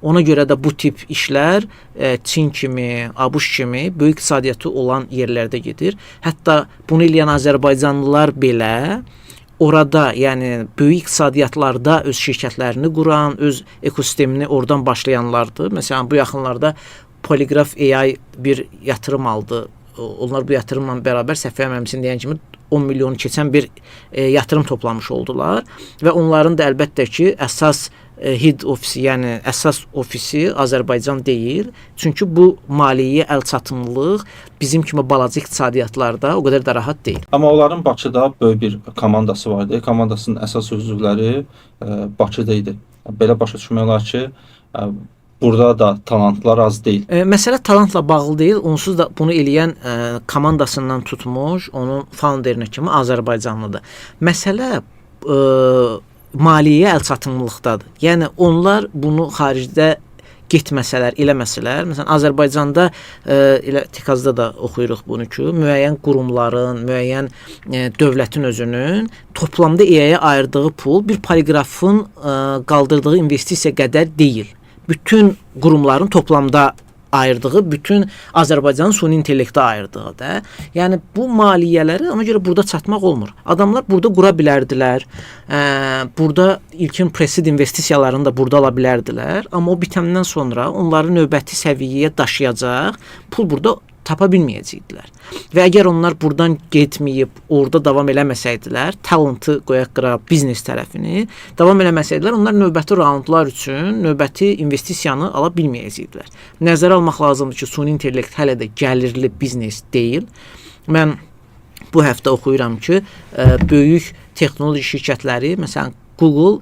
Ona görə də bu tip işlər Çin kimi, ABŞ kimi böyük iqtisadiyyatı olan yerlərdə gedir. Hətta bunu eləyən Azərbaycanlılar belə orada, yəni böyük iqtisadiyyatlarda öz şirkətlərini quran, öz ekosistemini oradan başlayanlardır. Məsələn, bu yaxınlarda Polygraph AI bir yatırım aldı. Onlar bu yatırımla bərabər səhv etmirəmsin deyən kimi 10 milyonu keçən bir yatırım toplamış oldular və onların da əlbəttə ki, əsas head ofisi, yəni əsas ofisi Azərbaycan deyil. Çünki bu maliyyə əlçatımlılıq bizim kimi balaca iqtisadiyyatlarda o qədər də rahat deyil. Amma onların Bakıda böyük bir komandası vardı. Komandasının əsas üzvləri Bakıda idi. Belə başa düşmək olar ki, burada da talantlar az deyil. Məsələ talantla bağlı deyil. Onsuz da bunu eləyən komandasından tutmuş, onun founderinə kimi Azərbaycanlıdır. Məsələ maliyyə əlçatımlılıqdadır. Yəni onlar bunu xaricdə getməsələr, eləməsələr, məsələn Azərbaycanda elə Tikazda da oxuyuruq bunu ki, müəyyən qurumların, müəyyən dövlətin özünün toplamda EA-yə ayırdığı pul bir poliqrafın qaldırdığı investisiya qədər deyil. Bütün qurumların toplamda ayırdığı, bütün Azərbaycanın süni intellektə ayırdığı da. Yəni bu maliyyələri ona görə burada çatmaq olmur. Adamlar burada qura bilərdilər. Burada ilkin presid investisiyalarını da burada ala bilərdilər. Amma o bitəndən sonra onları növbəti səviyyəyə daşıyacaq pul burada tapa bilməyəcəkdilər. Və əgər onlar buradan getməyib, orada davam eləməsəydilər, talentı qoyaq qıra biznes tərəfini, davam eləməsəydilər, onlar növbəti raundlar üçün növbəti investisiyanı ala bilməyəcəkdilər. Nəzərə almaq lazımdır ki, süni intellekt hələ də gəlirli biznes deyil. Mən bu həftə oxuyuram ki, böyük texnoloji şirkətləri, məsələn Google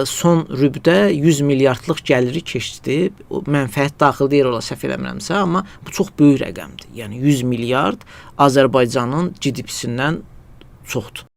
son rübdə 100 milyardlıq gəliri keçdi. Mənfəət daxil deyir ola səhv eləmirəmsə, amma bu çox böyük rəqəmdir. Yəni 100 milyard Azərbaycanın GDP-sindən çoxdur.